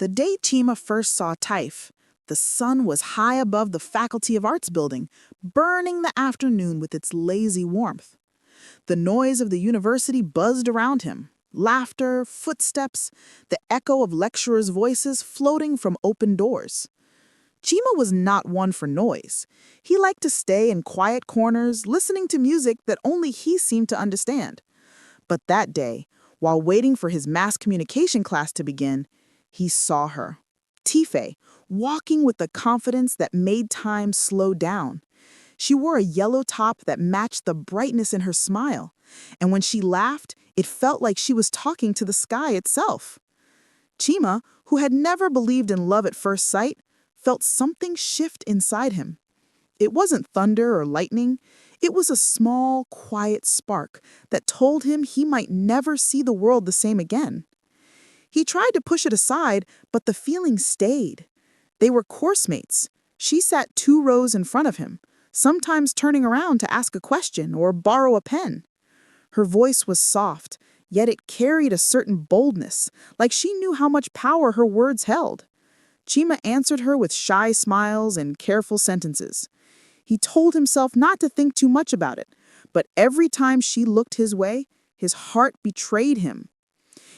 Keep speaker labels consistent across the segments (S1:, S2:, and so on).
S1: The day Chima first saw Tife, the sun was high above the Faculty of Arts building, burning the afternoon with its lazy warmth. The noise of the university buzzed around him. Laughter, footsteps, the echo of lecturers' voices floating from open doors. Chima was not one for noise. He liked to stay in quiet corners, listening to music that only he seemed to understand. But that day, while waiting for his mass communication class to begin, he saw her, Tife, walking with the confidence that made time slow down. She wore a yellow top that matched the brightness in her smile, and when she laughed, it felt like she was talking to the sky itself. Chima, who had never believed in love at first sight, felt something shift inside him. It wasn't thunder or lightning. It was a small, quiet spark that told him he might never see the world the same again. He tried to push it aside, but the feeling stayed. They were course mates. She sat 2 rows in front of him, sometimes turning around to ask a question or borrow a pen. Her voice was soft, yet it carried a certain boldness, like she knew how much power her words held. Chima answered her with shy smiles and careful sentences. He told himself not to think too much about it, but every time she looked his way, his heart betrayed him.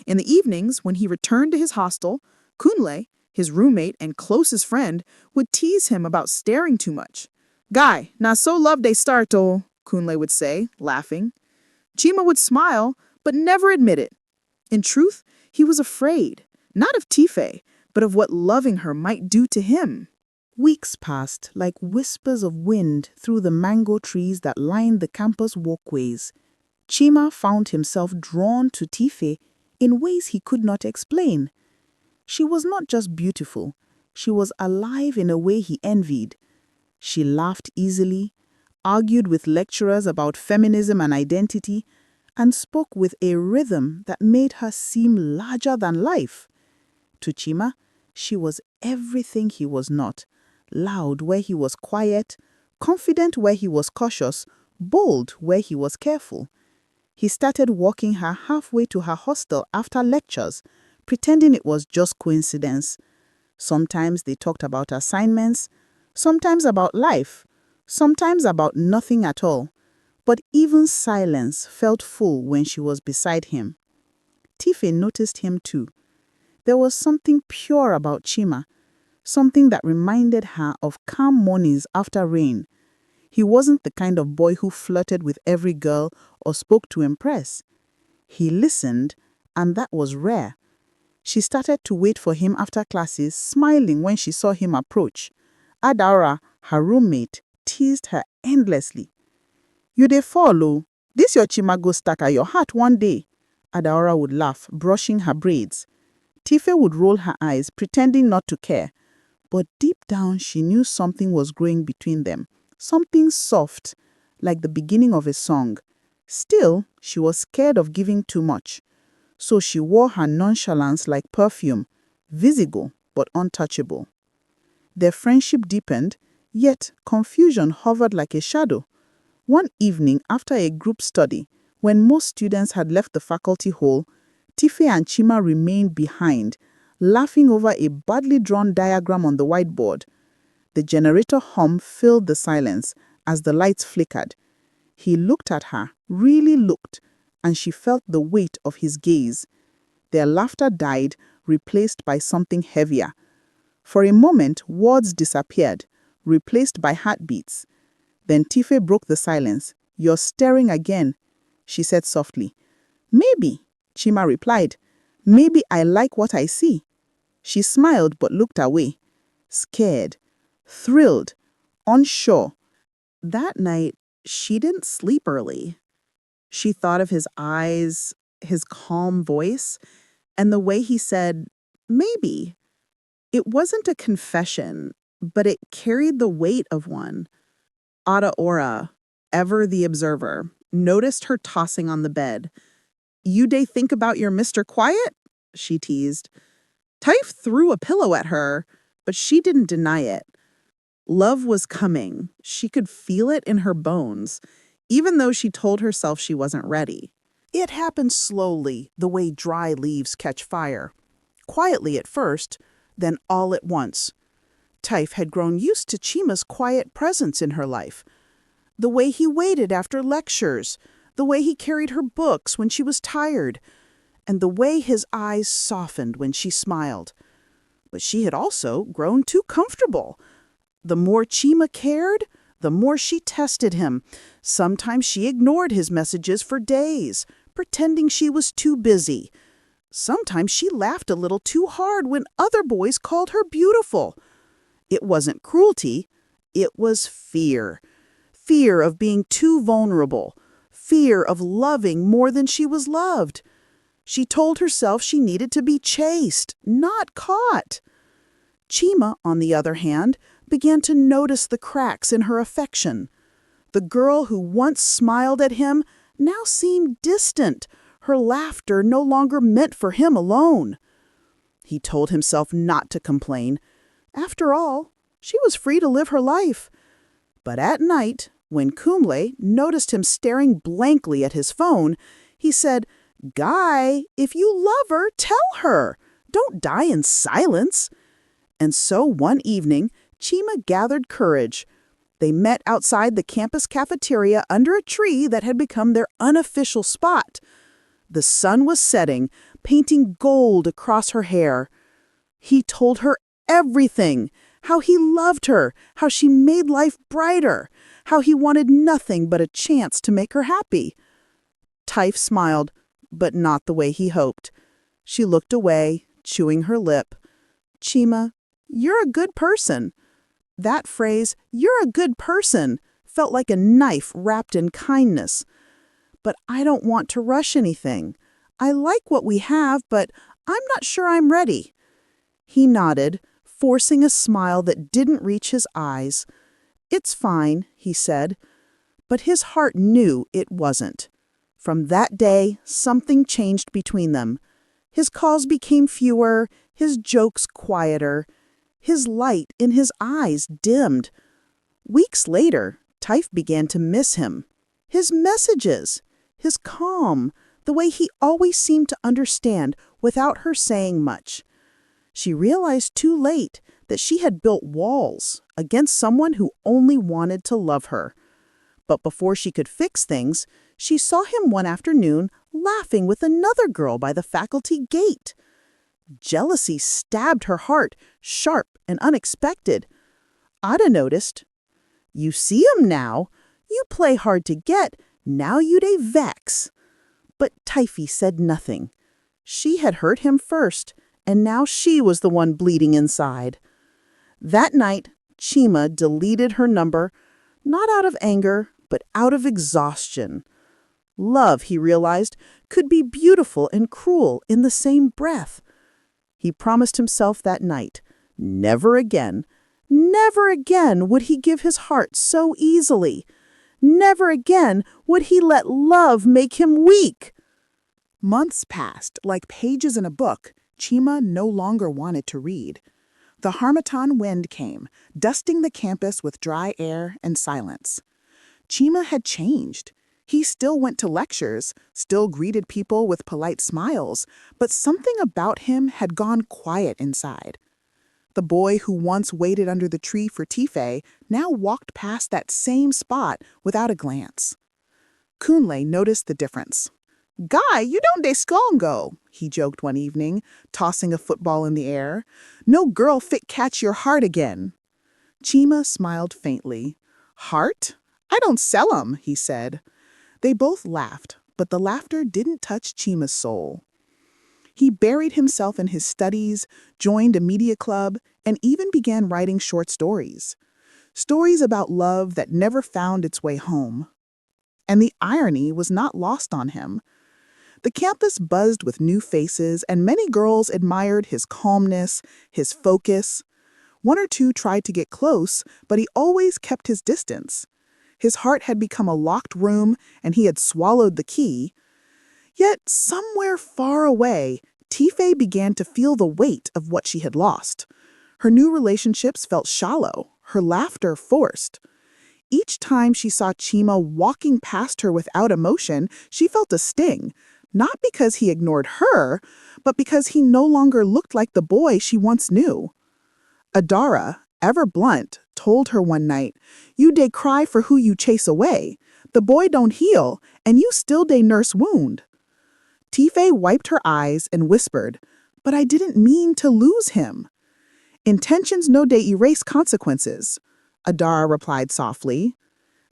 S1: In the evenings, when he returned to his hostel, Kunle, his roommate and closest friend, would tease him about staring too much. "Guy, na so love they start, oh," Kunle would say, laughing. Chima would smile, but never admit it. In truth, he was afraid, not of Tife, but of what loving her might do to him.
S2: Weeks passed like whispers of wind through the mango trees that lined the campus walkways. Chima found himself drawn to Tife in ways he could not explain. She was not just beautiful, she was alive in a way he envied. She laughed easily, argued with lecturers about feminism and identity, and spoke with a rhythm that made her seem larger than life. To Chima, she was everything he was not. Loud where he was quiet, confident where he was cautious, bold where he was careful. He started walking her halfway to her hostel after lectures, pretending it was just coincidence. Sometimes they talked about assignments, sometimes about life, sometimes about nothing at all. But even silence felt full when she was beside him. Tife noticed him too. There was something pure about Chima, something that reminded her of calm mornings after rain. He wasn't the kind of boy who flirted with every girl or spoke to impress. He listened, and that was rare. She started to wait for him after classes, smiling when she saw him approach. Adaora, her roommate, teased her endlessly. "You dey follow. This your Chima go stuck at your heart one day." Adaora would laugh, brushing her braids. Tife would roll her eyes, pretending not to care. But deep down, she knew something was growing between them. Something soft, like the beginning of a song. Still, she was scared of giving too much. So she wore her nonchalance like perfume, visible but untouchable. Their friendship deepened, yet confusion hovered like a shadow. One evening after a group study, when most students had left the faculty hall, Tife and Chima remained behind, laughing over a badly drawn diagram on the whiteboard. The generator hum filled the silence as the lights flickered. He looked at her, really looked, and she felt the weight of his gaze. Their laughter died, replaced by something heavier. For a moment, words disappeared, replaced by heartbeats. Then Tife broke the silence. "You're staring again," she said softly. "Maybe," Chima replied. "Maybe I like what I see." She smiled but looked away, scared, thrilled, unsure.
S1: That night, she didn't sleep early. She thought of his eyes, his calm voice, and the way he said, "maybe." It wasn't a confession, but it carried the weight of one. Adaora, ever the observer, noticed her tossing on the bed. "You dey think about your Mr. Quiet?" she teased. Tife threw a pillow at her, but she didn't deny it. Love was coming. She could feel it in her bones, even though she told herself she wasn't ready.
S2: It happened slowly, the way dry leaves catch fire. quietly at first, then all at once. Tife had grown used to Chima's quiet presence in her life. The way he waited after lectures, the way he carried her books when she was tired, and the way his eyes softened when she smiled. But she had also grown too comfortable. The more Chima cared, the more she tested him. Sometimes she ignored his messages for days, pretending she was too busy. Sometimes she laughed a little too hard when other boys called her beautiful. It wasn't cruelty, it was fear. Fear of being too vulnerable. Fear of loving more than she was loved. She told herself she needed to be chased, not caught. Chima, on the other hand, began to notice the cracks in her affection. The girl who once smiled at him now seemed distant. Her laughter no longer meant for him alone. He told himself not to complain. After all, she was free to live her life. But at night, when Kumle noticed him staring blankly at his phone, he said, "Guy, if you love her, tell her. Don't die in silence." And so one evening, Chima gathered courage. They met outside the campus cafeteria under a tree that had become their unofficial spot. The sun was setting, painting gold across her hair. He told her everything, how he loved her, how she made life brighter, how he wanted nothing but a chance to make her happy. Tife smiled, but not the way he hoped. She looked away, chewing her lip. "Chima, you're a good person." That phrase, "you're a good person," felt like a knife wrapped in kindness. "But I don't want to rush anything. I like what we have, but I'm not sure I'm ready." He nodded, forcing a smile that didn't reach his eyes. "It's fine," he said. But his heart knew it wasn't. From that day, something changed between them. His calls became fewer, his jokes quieter. His light in his eyes dimmed. Weeks later, Tife began to miss him. His messages, his calm, the way he always seemed to understand without her saying much. She realized too late that she had built walls against someone who only wanted to love her. But before she could fix things, she saw him one afternoon laughing with another girl by the faculty gate. Jealousy stabbed her heart, sharp and unexpected. Ada noticed. "You see 'em now. You play hard to get. Now you dey vex." But Tife said nothing. She had hurt him first, and now she was the one bleeding inside. That night, Chima deleted her number, not out of anger, but out of exhaustion. Love, he realized, could be beautiful and cruel in the same breath. He promised himself that night, never again would he give his heart so easily. Never again would he let love make him weak. Months passed, like pages in a book. Chima no longer wanted to read. The harmattan wind came, dusting the campus with dry air and silence. Chima had changed. He still went to lectures, still greeted people with polite smiles, but something about him had gone quiet inside. The boy who once waited under the tree for Tife now walked past that same spot without a glance. Kunle noticed the difference. "Guy, you don't dey skongo," he joked one evening, tossing a football in the air. "No girl fit catch your heart again." Chima smiled faintly. "Heart? I don't sell 'em," he said. They both laughed, but the laughter didn't touch Chima's soul. He buried himself in his studies, joined a media club, and even began writing short stories. Stories about love that never found its way home. And the irony was not lost on him. The campus buzzed with new faces, and many girls admired his calmness, his focus. One or two tried to get close, but he always kept his distance. His heart had become a locked room, and he had swallowed the key. Yet, somewhere far away, Tife began to feel the weight of what she had lost. Her new relationships felt shallow, her laughter forced. Each time she saw Chima walking past her without emotion, she felt a sting, not because he ignored her,
S1: but because he no longer looked like the boy she once knew. Adara, ever blunt, told her one night, "You dey cry for who you chase away. The boy don't heal, and you still dey nurse wound." Tife wiped her eyes and whispered, "But I didn't mean to lose him." "Intentions no dey erase consequences," Adara replied softly.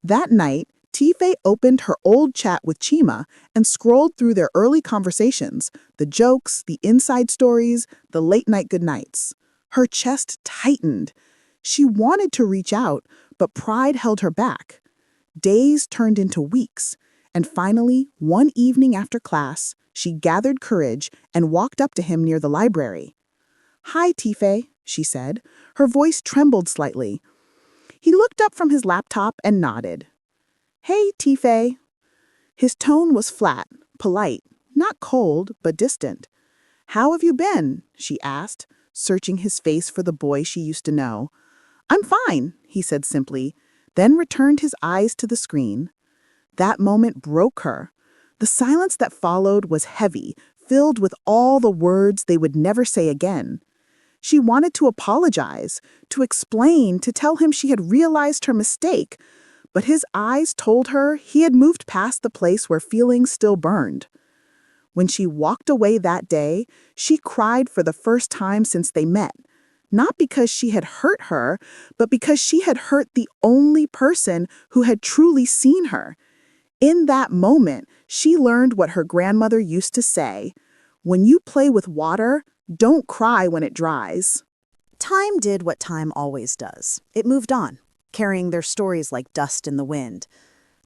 S1: That night, Tife opened her old chat with Chima and scrolled through their early conversations, the jokes, the inside stories, the late-night goodnights. Her chest tightened. She wanted to reach out, but pride held her back. Days turned into weeks, and finally, one evening after class, she gathered courage and walked up to him near the library. "Hi, Tife," she said. Her voice trembled slightly. He looked up from his laptop and nodded. "Hey, Tife." His tone was flat, polite, not cold, but distant. "How have you been?" she asked, searching his face for the boy she used to know. "I'm fine," he said simply, then returned his eyes to the screen. That moment broke her. The silence that followed was heavy, filled with all the words they would never say again. She wanted to apologize, to explain, to tell him she had realized her mistake, but his eyes told her he had moved past the place where feelings still burned. When she walked away that day, she cried for the first time since they met, not because she had hurt her, but because she had hurt the only person who had truly seen her. In that moment, she learned what her grandmother used to say, "When you play with water, don't cry when it dries."
S3: Time did what time always does. It moved on, carrying their stories like dust in the wind.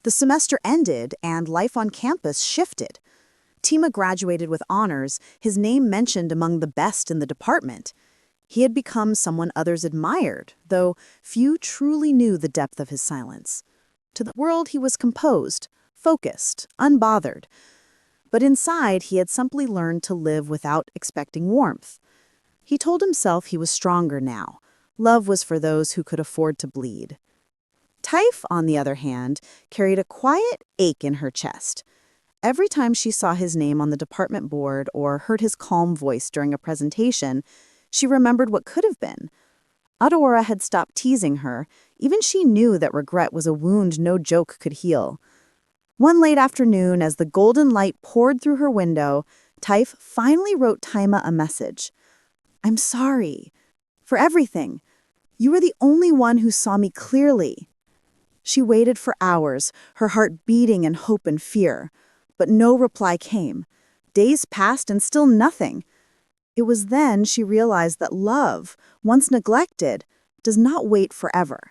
S3: The semester ended and life on campus shifted. Tima graduated with honors, his name mentioned among the best in the department. He had become someone others admired, though few truly knew the depth of his silence. To the world he was composed, focused, unbothered. But inside he had simply learned to live without expecting warmth. He told himself he was stronger now. Love was for those who could afford to bleed. Tife, on the other hand, carried a quiet ache in her chest. Every time she saw his name on the department board or heard his calm voice during a presentation, she remembered what could have been. Adora had stopped teasing her. Even she knew that regret was a wound no joke could heal. One late afternoon, as the golden light poured through her window, Tife finally wrote Tima a message. "I'm sorry. For everything. You were the only one who saw me clearly." She waited for hours, her heart beating in hope and fear. But no reply came. Days passed and still nothing. It was then she realized that love, once neglected, does not wait forever.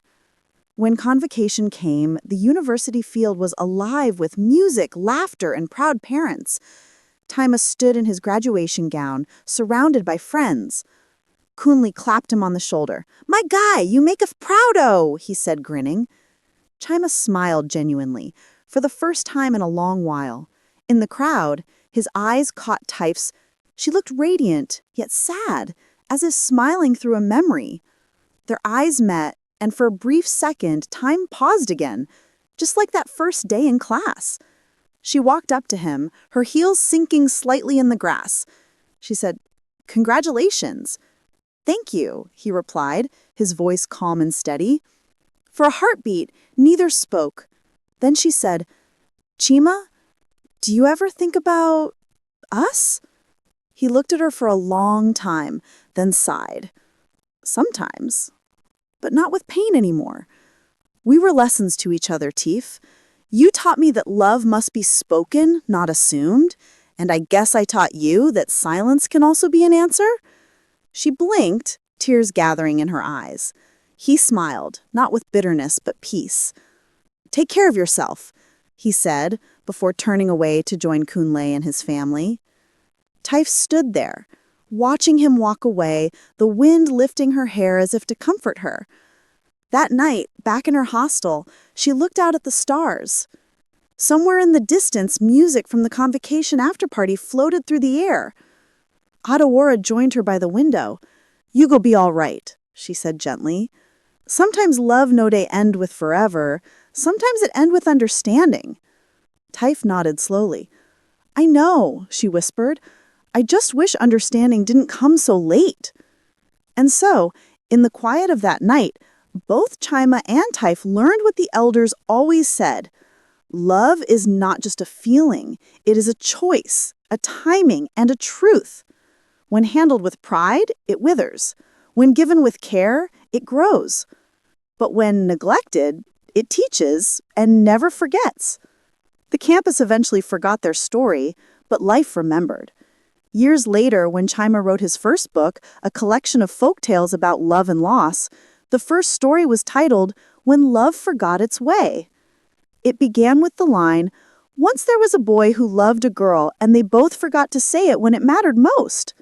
S3: When convocation came, the university field was alive with music, laughter, and proud parents. Tima stood in his graduation gown, surrounded by friends. Kunli clapped him on the shoulder. "My guy, you make us proud-o," he said, grinning. Chima smiled genuinely, for the first time in a long while. In the crowd, his eyes caught Tife's. She looked radiant, yet sad, as if smiling through a memory. Their eyes met, and for a brief second, time paused again, just like that first day in class. She walked up to him, her heels sinking slightly in the grass. She said, "Congratulations." "Thank you," he replied, his voice calm and steady. For a heartbeat, neither spoke. Then she said, "Chima, do you ever think about us?" He looked at her for a long time, then sighed. "Sometimes, but not with pain anymore. We were lessons to each other, Tife. You taught me that love must be spoken, not assumed, and I guess I taught you that silence can also be an answer." She blinked, tears gathering in her eyes. He smiled, not with bitterness, but peace. "Take care of yourself," he said, before turning away to join Kunle and his family. Tife stood there, watching him walk away, the wind lifting her hair as if to comfort her. That night, back in her hostel, she looked out at the stars. Somewhere in the distance, music from the convocation after-party floated through the air. Adawara joined her by the window. "You go be all right," she said gently. "Sometimes love no day end with forever. Sometimes it end with understanding." Tife nodded slowly. "I know," she whispered. I just wish understanding didn't come so late." And so, in the quiet of that night, both Chima and Tife learned what the elders always said. Love is not just a feeling, it is a choice, a timing, and a truth. When handled with pride, it withers. When given with care, it grows. But when neglected, it teaches and never forgets. The campus eventually forgot their story, but life remembered. Years later, when Chima wrote his first book, a collection of folk tales about love and loss, the first story was titled When Love Forgot Its Way. It began with the line, "Once there was a boy who loved a girl, and they both forgot to say it when it mattered most."